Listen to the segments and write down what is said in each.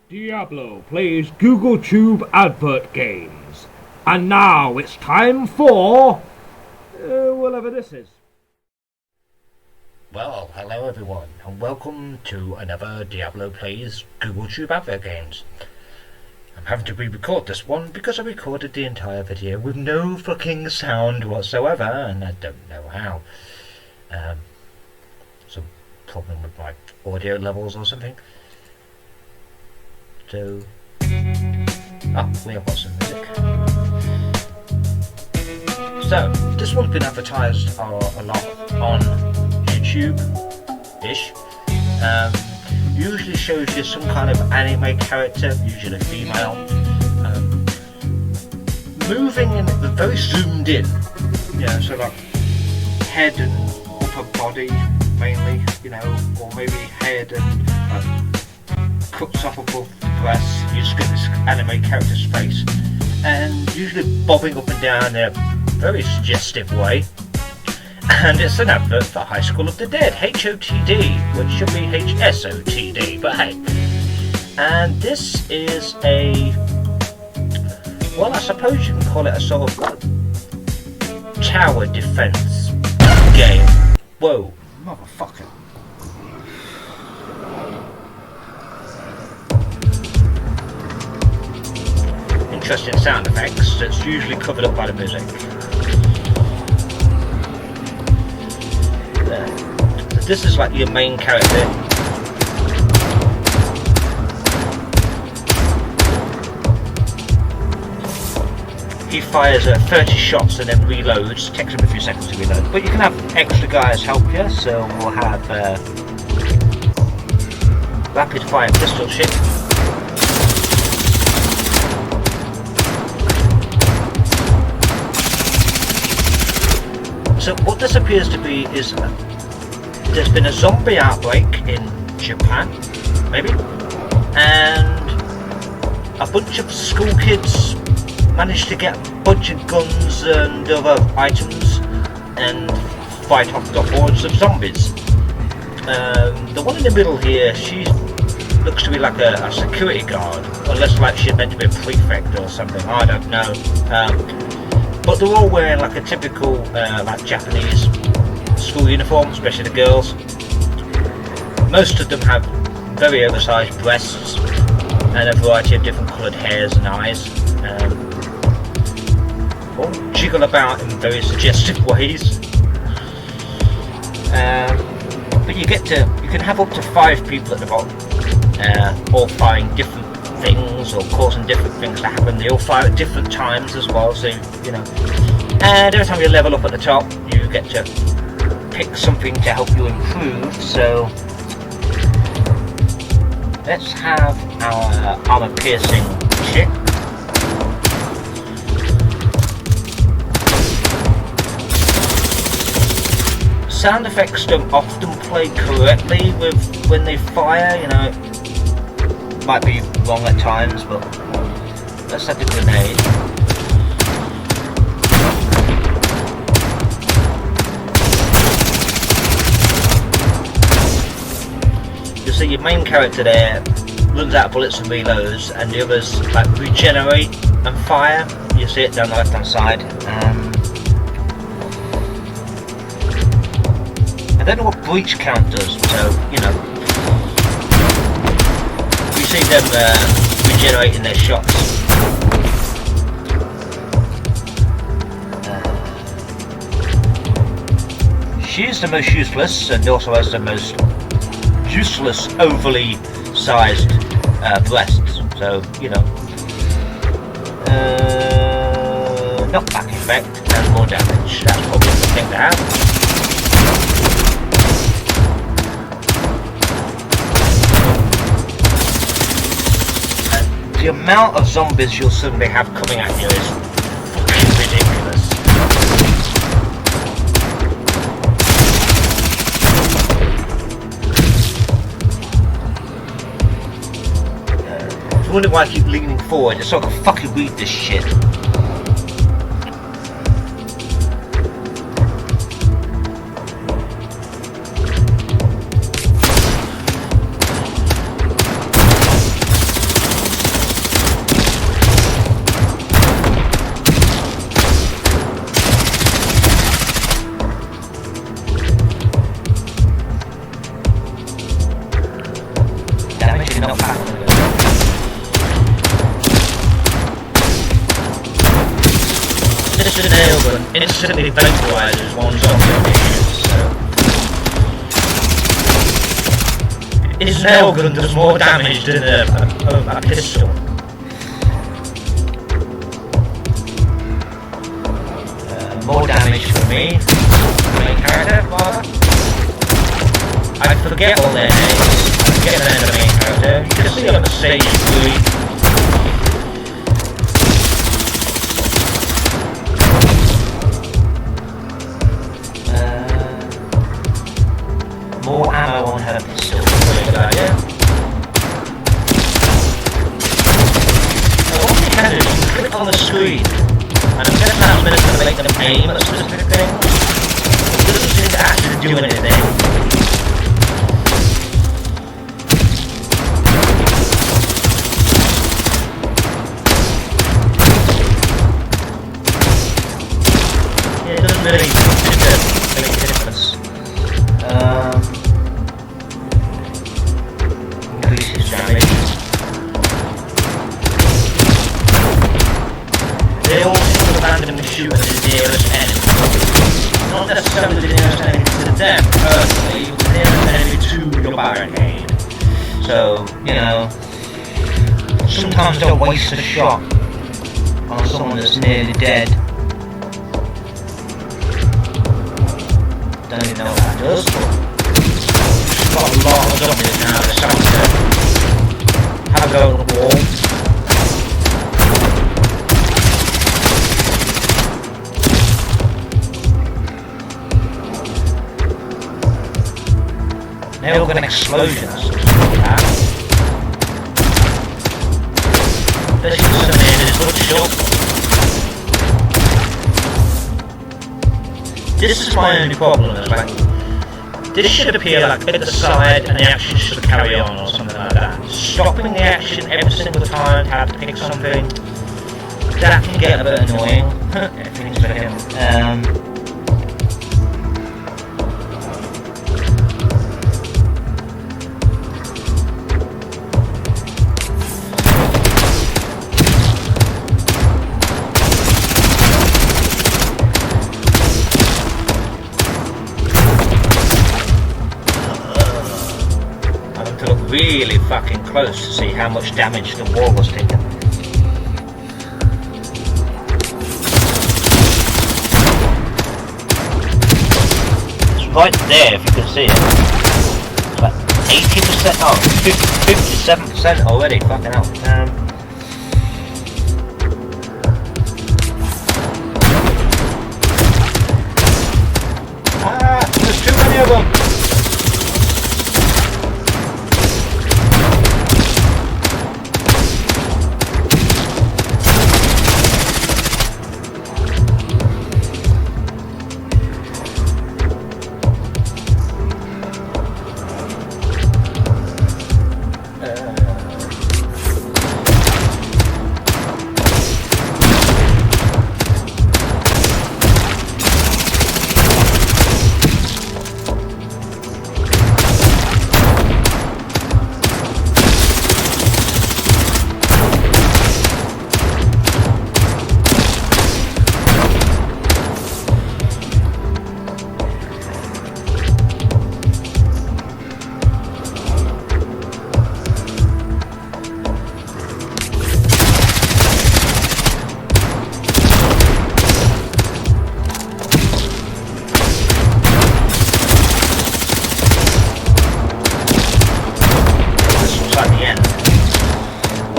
Diablo plays GoogleTube Advert games. And now it's time for... whatever this is. Well, hello everyone, and welcome to another Diablo Plays GoogleTube Advert games. I'm having to re-record this one because I recorded the entire video with no fucking sound whatsoever, and I don't know how. Some problem with my audio levels or something. So, we have got some music. So, this one's been advertised a lot on YouTube-ish. Usually shows you some kind of anime character, usually female, moving in, very zoomed in. Yeah, so like head and upper body mainly, you know, or maybe head and cuts off above the breasts. You just get this anime character's face, and usually bobbing up and down in a very suggestive way. And it's an advert for High School of the Dead, H.O.T.D, which should be H.S.O.T.D, but hey. And this is a, well, I suppose you can call it a sort of tower defense game. Whoa, motherfucker. Interesting sound effects that's usually covered up by the music. So this is like your main character. He fires 30 shots and then reloads. Takes him a few seconds to reload. But you can have extra guys help you, so we'll have rapid fire pistol shit. So what this appears to be is there's been a zombie outbreak in Japan, maybe, and a bunch of school kids managed to get a bunch of guns and other items and fight off the hordes of zombies. The one in the middle here, she looks to be like a security guard, unless like she's meant to be a prefect or something, I don't know. But they're all wearing like a typical like Japanese school uniform, especially the girls. Most of them have very oversized breasts and a variety of different coloured hairs and eyes. All jiggle about in very suggestive ways. But you can have up to 5 people at the bottom, all firing different things or causing different things to happen. They all fire at different times as well, so you know. And every time you level up at the top, you get to pick something to help you improve. So let's have our armor piercing shit. Sound effects don't often play correctly with when they fire, you know. Might be wrong at times, but let's set the grenade. You see your main character there runs out of bullets and reloads, and the others like regenerate and fire. You see it down the left hand side. I don't know what breach count does, so you know. See them regenerating their shots. She's the most useless and also has the most useless overly sized breasts, so you know. Knockback effect and more damage, that's probably the thing to have. The amount of zombies you'll suddenly have coming at you is fucking ridiculous. If you wonder why I keep leaning forward, it's so I can fucking read this shit. damage is not bad. This nail gun instantly vaporizes one zombie on his, so his nail gun does more damage than a pistol. More damage for me, main character, rather. I forget all their names. I forget the name of the main character. You can see on the stage blue. More ammo on her pistol. Really good idea. So what you can do is you can click on the screen, and I'm guessing that's meant to make them aim at specific things. It doesn't seem to actually do anything. Yeah, it doesn't really make a difference. Increases damage. They all seem to randomly shoot at the nearest enemy. Not necessarily the nearest enemy to them personally, but the nearest enemy to your barricade. So, you know, sometimes they'll waste a shot on someone that's nearly dead. Don't even know what that does, but it's got a lot of zombies now that start to have a go at the wall. Nail gun explosions. This is something in his good shot. This is my only problem, is like, this should appear like at the side and the action should carry on or something like that. Stopping the action every single time to have to pick something, that can get a bit annoying. Everything's for him. Really fucking close to see how much damage the wall was taking. It's right there if you can see it. It's like 80%, oh, 57% already, fucking hell. There's too many of them.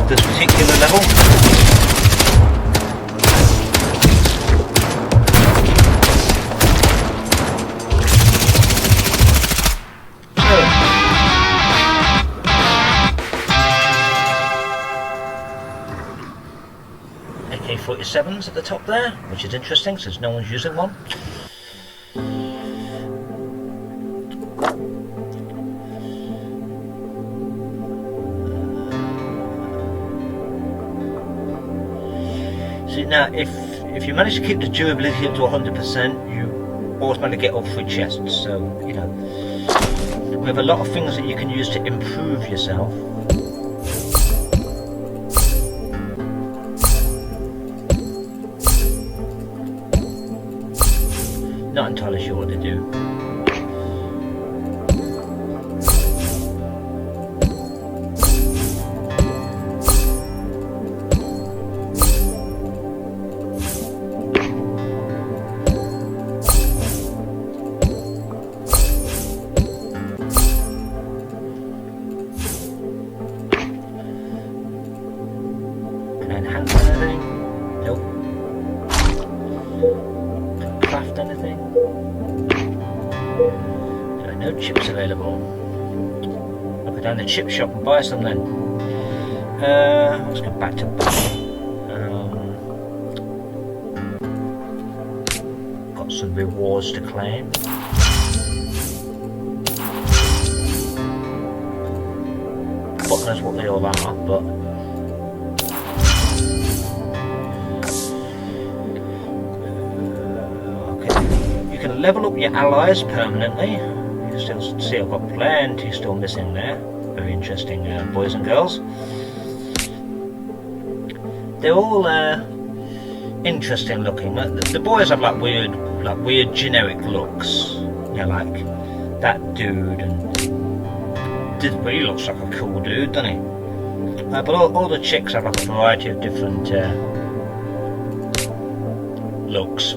This particular level. AK-47s at the top there, which is interesting since no one's using one. Now, if you manage to keep the durability up to 100%, you automatically get all 3 chests. So, you know, we have a lot of things that you can use to improve yourself. not entirely sure what they do. Can I enhance anything? Nope. Craft anything? There are no chips available. I'll go down the chip shop and buy some then. Let's go back to got some rewards to claim. God knows what they all are, but you can level up your allies permanently. You can still see I've got plenty still missing there. Very interesting, boys and girls. They're all interesting looking. The boys have like weird generic looks. You know, like that dude, and really looks like a cool dude, doesn't he? But all the chicks have like a variety of different looks.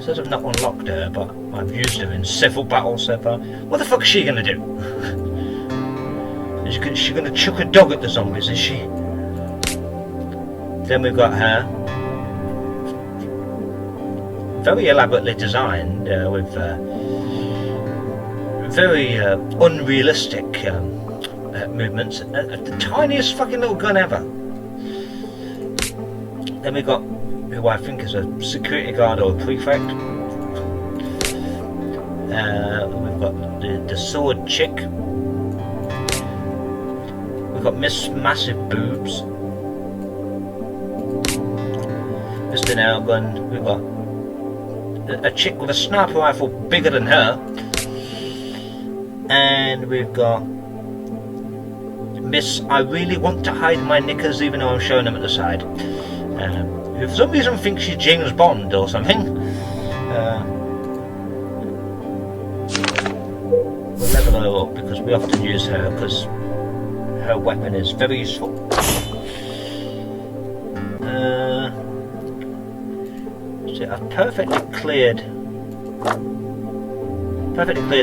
Says I've not unlocked her, but I've used her in several battles so far. What the fuck is she gonna do? Is she gonna chuck a dog at the zombies, is she? Then we've got her. Very elaborately designed, with very unrealistic movements. The tiniest fucking little gun ever. Then we've got who I think is a security guard or a prefect. We've got the sword chick. We've got Miss Massive Boobs. Mr. Nail Gun. We've got a chick with a sniper rifle bigger than her. And we've got Miss I really want to hide my knickers even though I'm showing them at the side. Who for some reason thinks she's James Bond or something. We'll level her up because we often use her because her weapon is very useful. So I've perfectly cleared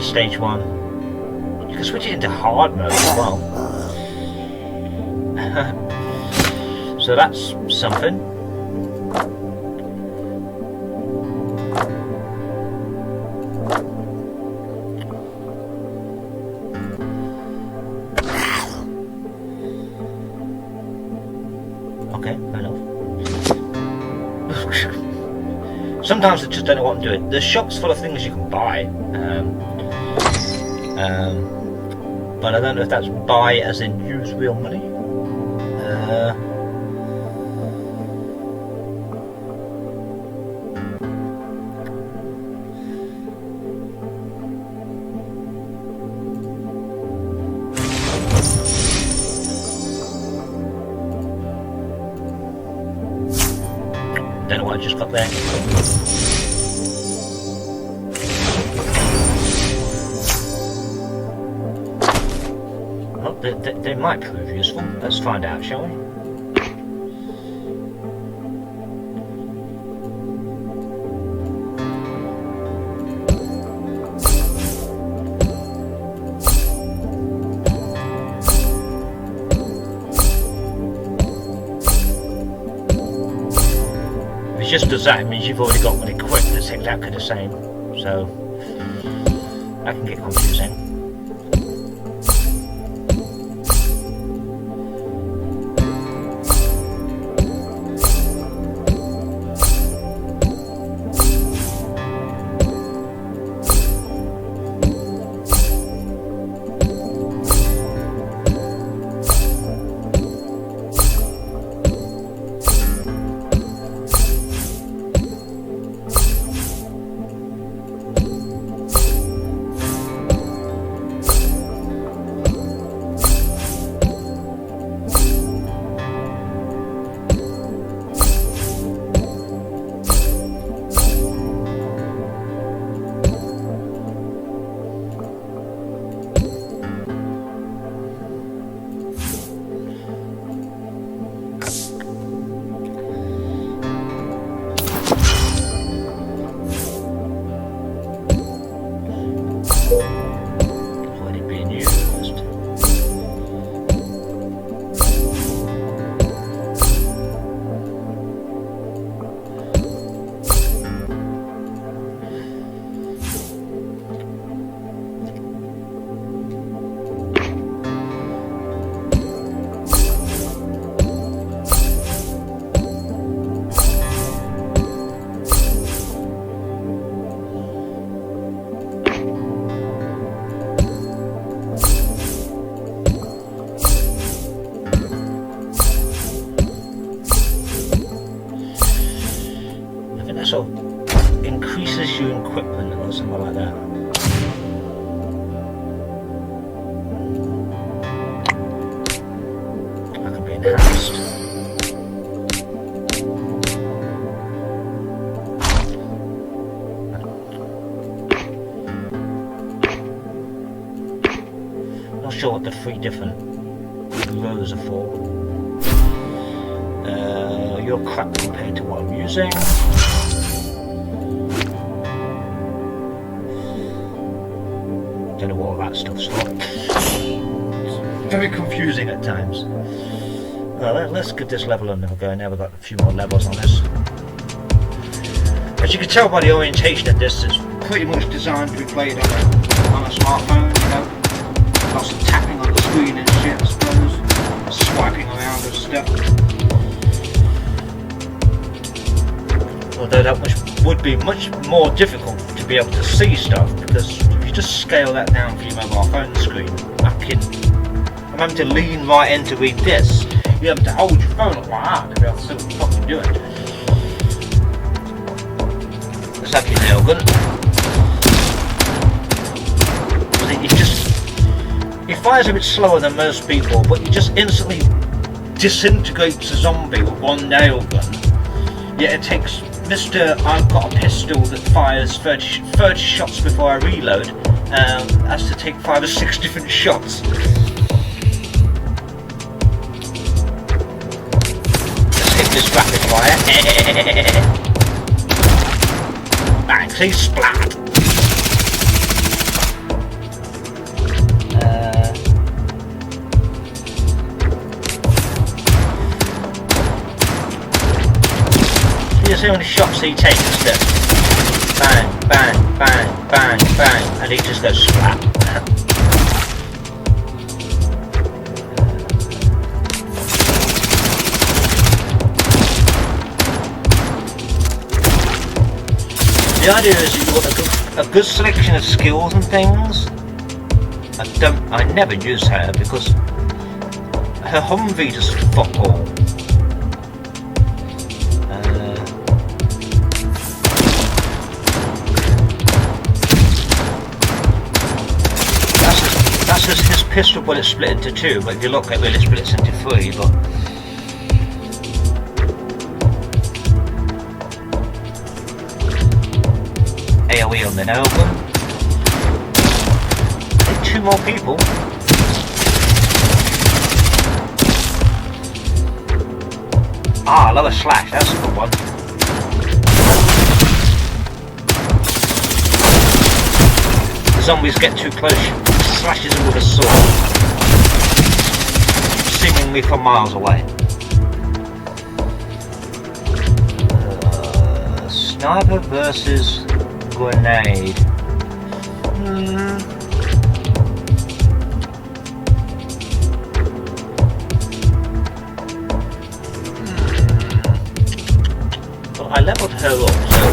stage 1. You can switch it into hard mode as well. So that's something. Okay, fair enough. Sometimes I just don't know what I'm doing. The shop's full of things you can buy. But I don't know if that's buy as in use real money. Don't know what I just got there. Well, they might prove useful. Let's find out, shall we? If it just does that, it means you've already got one equipped that's exactly the same. So that can get confusing. equipment or something like that. That can be enhanced. Not sure what the 3 different rows are for. Your crap compared to what I'm using. Don't know what all that stuff's for. It's very confusing at times. Well, let's give this level another go. Now we've got a few more levels on this. As you can tell by the orientation of this, it's pretty much designed to be played on a smartphone, you know. Lots of tapping on the screen and shit, I suppose. Swiping around and stuff. Although that would be much more difficult to be able to see stuff, because if you just scale that down for your mobile phone screen, I'm having to lean right in to read this. You have to hold your phone up like that to be able to see what you're fucking doing. Let's have your nail gun. It fires a bit slower than most people, but you just instantly disintegrates a zombie with one nail gun. Yet it takes Mr. I've got a pistol that fires 30 shots before I reload, has to take 5 or 6 different shots. Let's hit this rapid fire. Bang, see, splat. You see how many shots he takes, that bang, bang, bang, bang, bang, and he just goes splat. The idea is you've got a good selection of skills and things. I never use her because her Humvee does fuck all. His pistol bullet split into 2, but if you look, it really splits into 3. But AOE on the nail gun. I think 2 more people. Ah, lower slash. That's a good one. The zombies get too close. Slashes him with a sword, seemingly from miles away. Sniper versus grenade. Well, I leveled her up, so.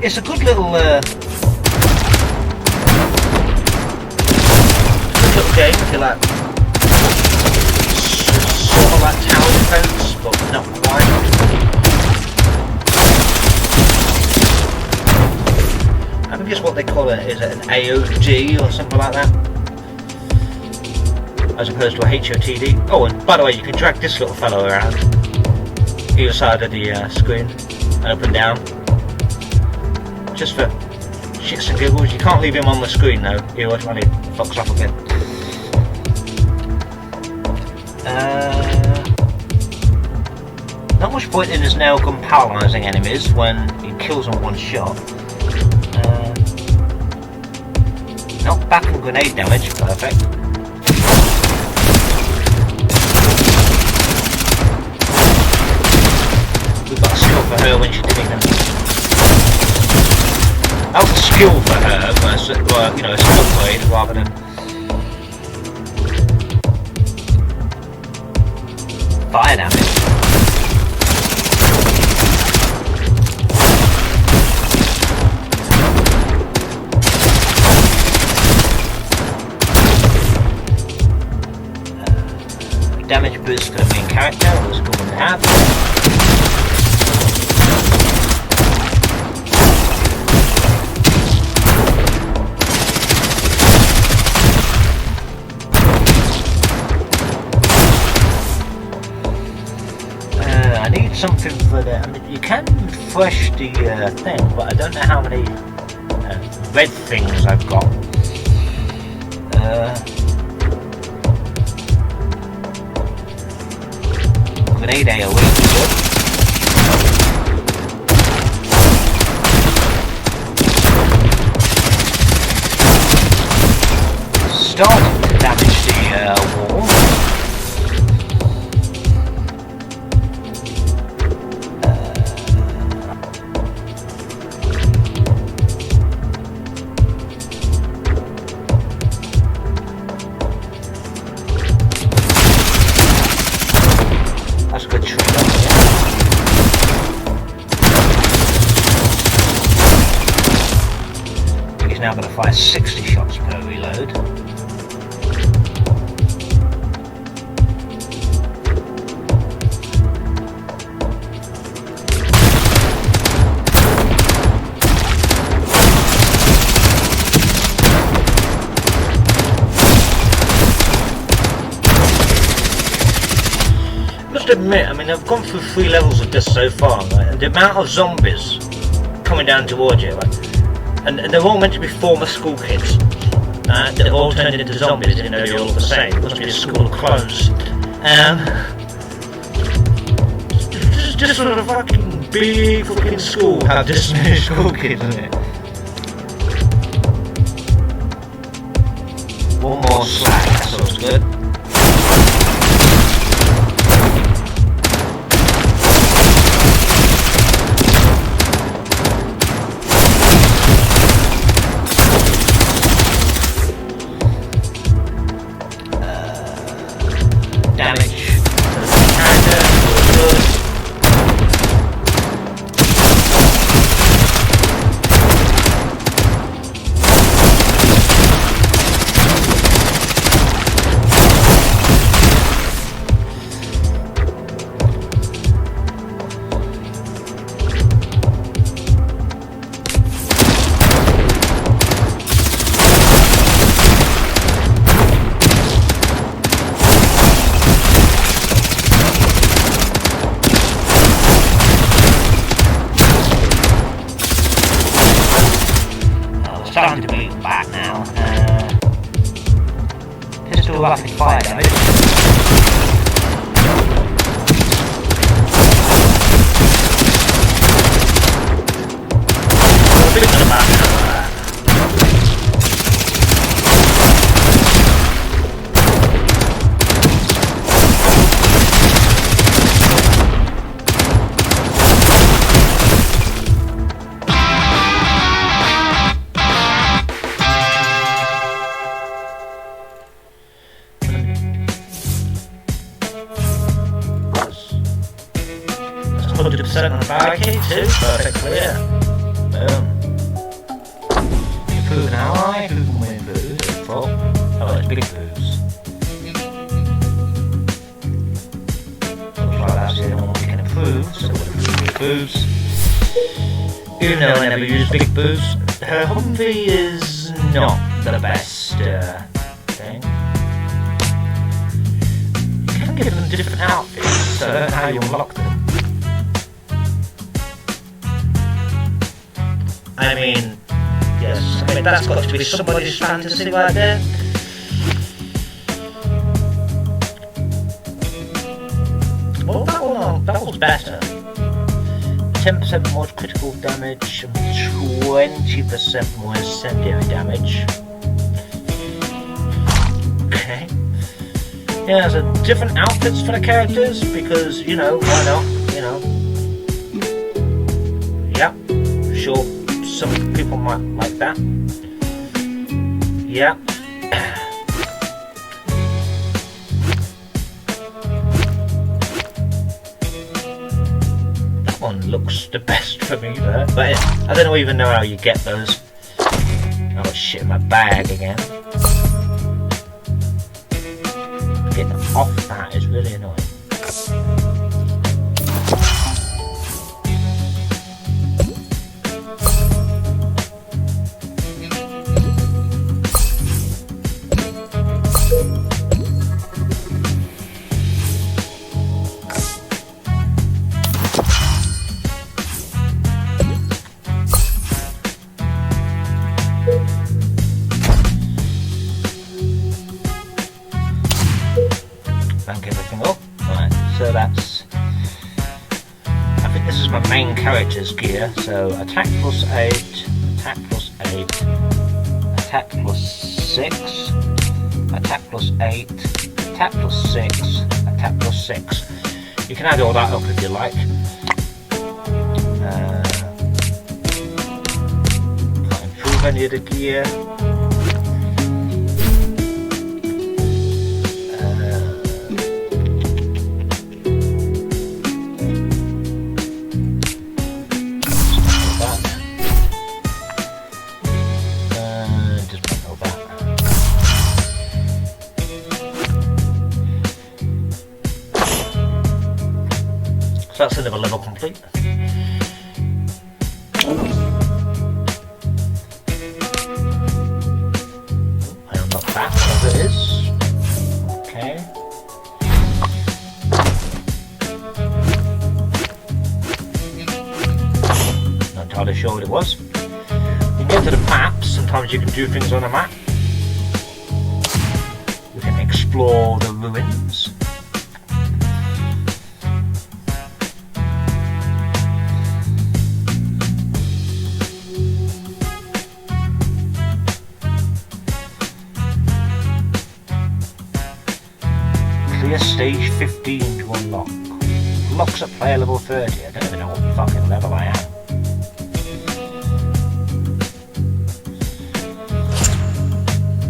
It's a good little game, if you like. Sort of like tower defense, but not quite. I think it's what they call it. Is it an H.O.T.D or something like that? As opposed to a H.O.T.D. Oh, and by the way, you can drag this little fellow around either side of the screen, up and down. Just for shits and giggles. You can't leave him on the screen though, he automatically fucks off again. Not much point in his nail gun paralysing enemies when he kills them one shot. Knock back and grenade damage, perfect. We've got a skill for her when she's doing them. That was a skill for her, but you know, a skill grade rather than fire damage. boots for the main character. Always cool to have. I need something for the. I mean, you can refresh the thing, but I don't know how many red things I've got. Grenade AoE is good. Starting to damage the wall. That's a good trick, yeah. He's now going to fire 60 shots per reload. Admit, I mean, I've gone through 3 levels of this so far, right? And the amount of zombies coming down towards you, right? And they're all meant to be former school kids. They've all turned into zombies, even though you're all the same. It must be a school of clones. Just sort of a fucking big fucking school have this many school kids in it. One more slack, that sounds good. Starting to bleed back now. Pistol rapid fire damage. On the barricade too, perfect clear. Boom. Improve an ally, who can win booze? Oh, it's big booze. Looks like that's the only one we can improve, so we'll improve big booze. Even though I never use big booze, her Humvee is not the best thing. You can give them different outfits, so I don't know how you unlock them. I mean, yes, I mean that's got to be somebody's fantasy right there. Well, that was better. 10% more critical damage and 20% more incendiary damage. Okay. Yeah, so different outfits for the characters because, you know, why not? You know. Yeah, sure. Some people might like that. Yeah. That one looks the best for me there. But I don't even know how you get those. Oh shit, my bag again. Getting off that is really annoying. Bank everything up. Right, so that's, I think this is my main character's gear, so attack plus 8, attack plus 8, attack plus 6, attack plus 8, attack plus 6, attack plus 6. You can add all that up if you like. Can't improve any of the gear. So that's another level complete. I unlock that, whatever it is. Okay. Not entirely sure what it was. You can get to the maps, sometimes you can do things on a map. You can explore the ruins. Stage 15 to unlock. Locks at player level 30. I don't even know what fucking level I am.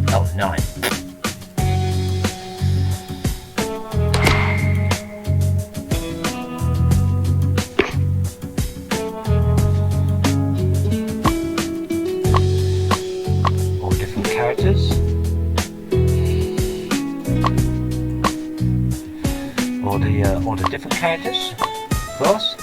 Oh, 9. All different characters. All the different characters, of course.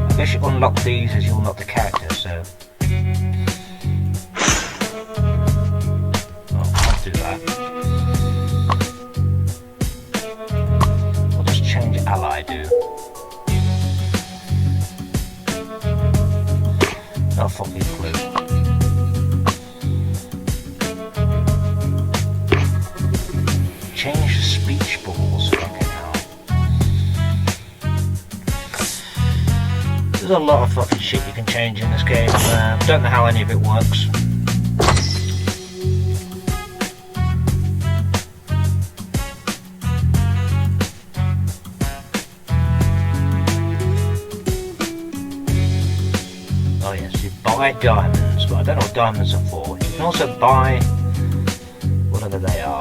I guess you unlock these as you unlock the character, so. Oh, I'll do that. What does change ally do? No fucking clue. Change the speech bubbles, fucking hell. There's a lot of fucking shit you can change in this game. Don't know how any of it works. Oh yes, you buy diamonds, but I don't know what diamonds are for. You can also buy whatever they are.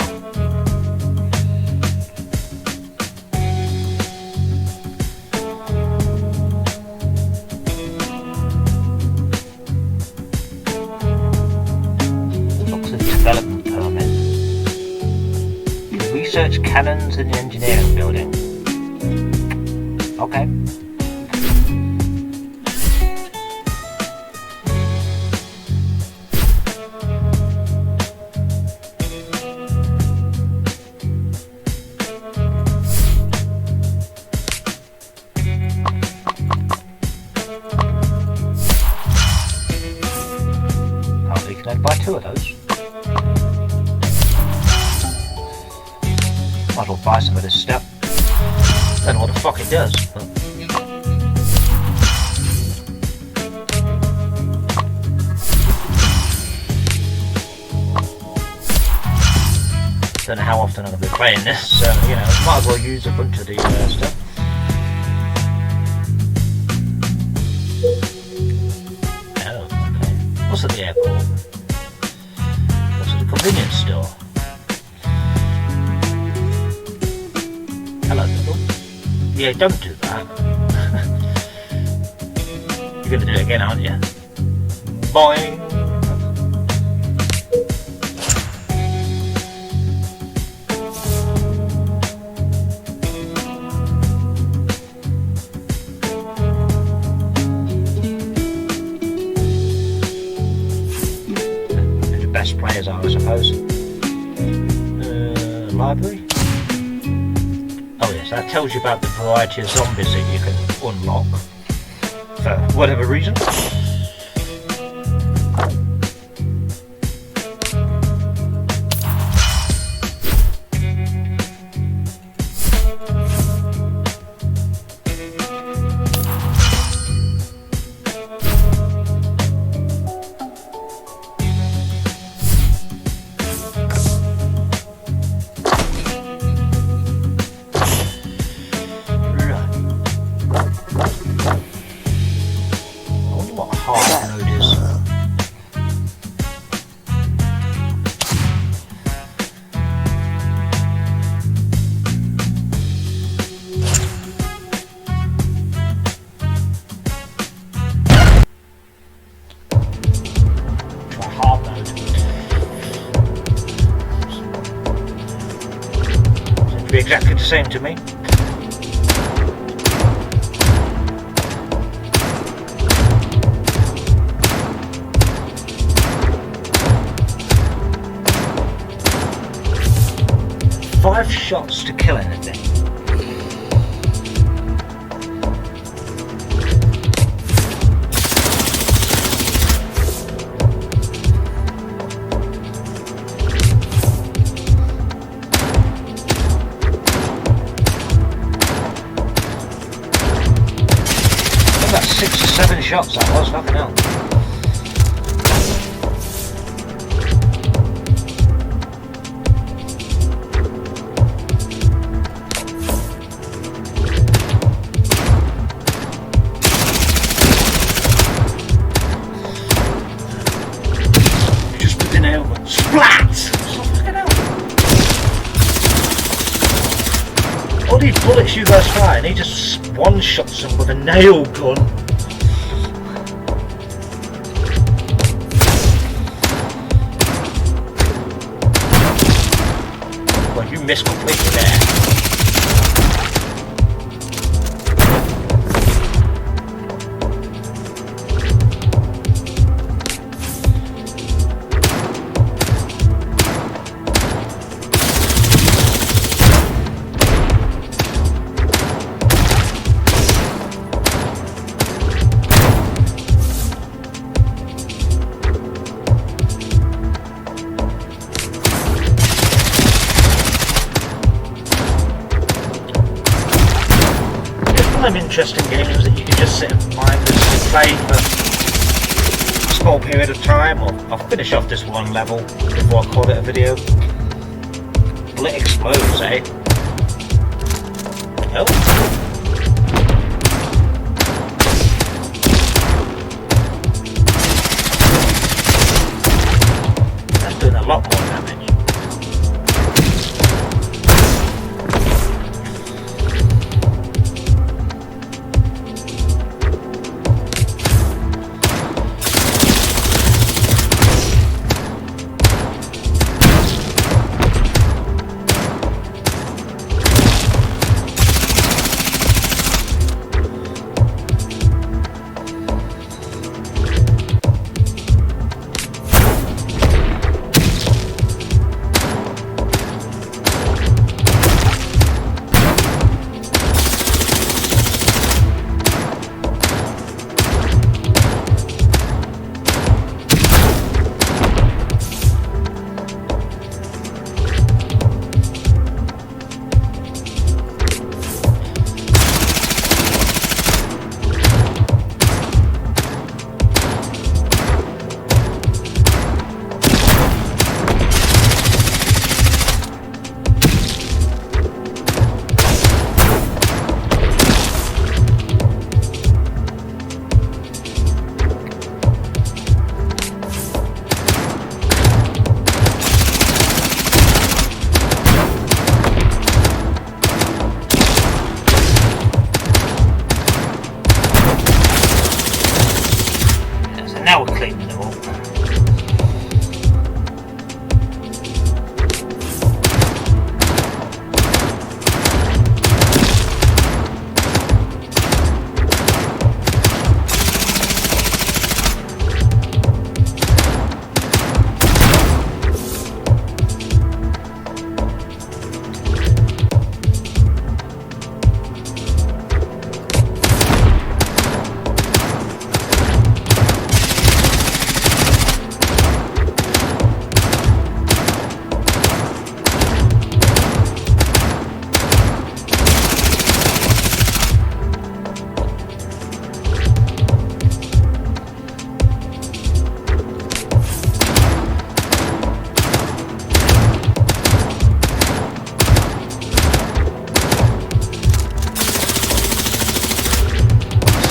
Development permit. Research cannons in the engineering building. Okay. Apparently you can buy 2 of those. Might as well buy some of this stuff. Don't know what the fuck it does, but... Don't know how often I'm going to be playing this, so, you know, might as well use a bunch of the stuff. Oh, okay. What's at the airport? What's at the convenience store? Hello, people. Yeah, don't do that. You're going to do it again, aren't you? Boing. The best players are, I suppose. Library. Oh yes, that tells you about the variety of zombies that you can unlock for whatever reason. Exactly the same to me. Five shots to kill anything. About 6 or 7 shots that was, fucking hell. Just put the nail on. Splat! Fucking hell. All these bullets you guys fire, and he just one-shots them with a nail gun. Well, you missed completely there. Interesting games that you can just sit and mindlessly play for a small period of time. I'll finish off this one level before I call it a video. Bullet explodes, eh? Oh. That's doing a lot more damage.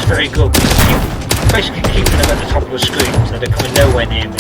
very good. Basically keeping them at the top of the screen so they're coming nowhere near me.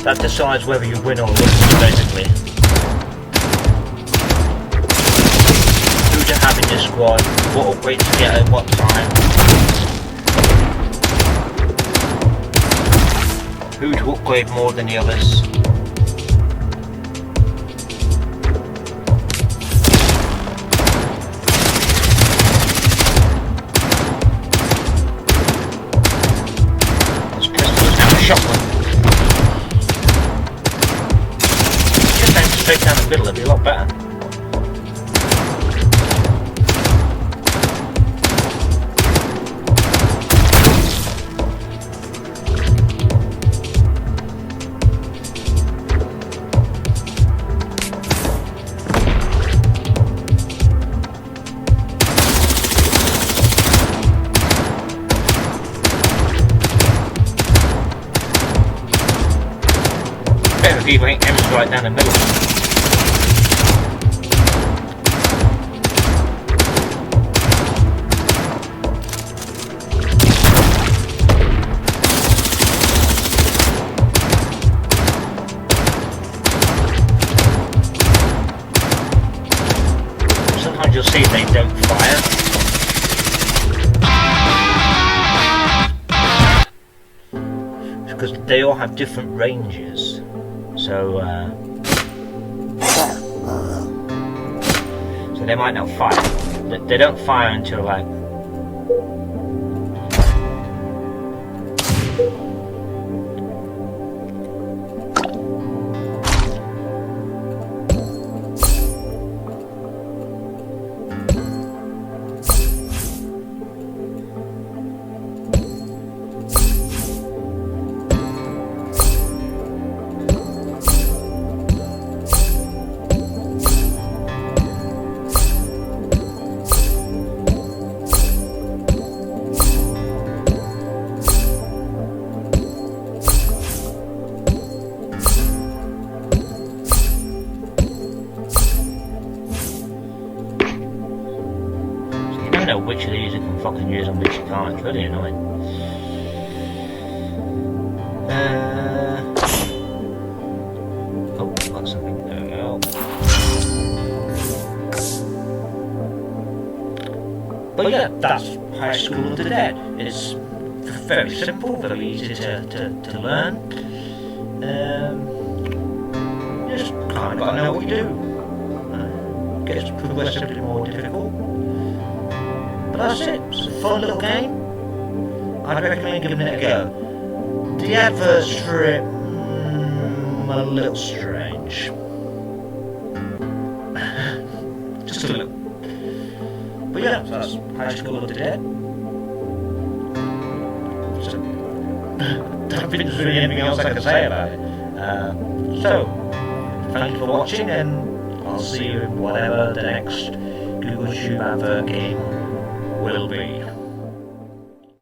That decides whether you win or lose, basically. Who to have in your squad, what upgrade to get at what time. Who to upgrade more than the others. This pistol is now a shotgun. Straight down the middle, it'd be a lot better. Better if you ain't aims right down the middle. You'll see they don't fire. Because they all have different ranges. So they might not fire. They don't fire until like know which of these you can fucking use and which you can't. It's really annoying. Oh, got something. There we go. But yeah, that's H.O.T.D of the Dead. It's very simple, very easy to learn. You just kind of got to know what you do. Gets progressively more difficult. But that's it. It's a fun little game. I'd recommend giving it a go. The adverts for it, a little strange. Just a little. But yeah, that's H.O.T.D of the Dead. So, don't think there's really anything else I can say about it. So, thank you for watching, and I'll see you in whatever the next GoogleTube Advert game will be.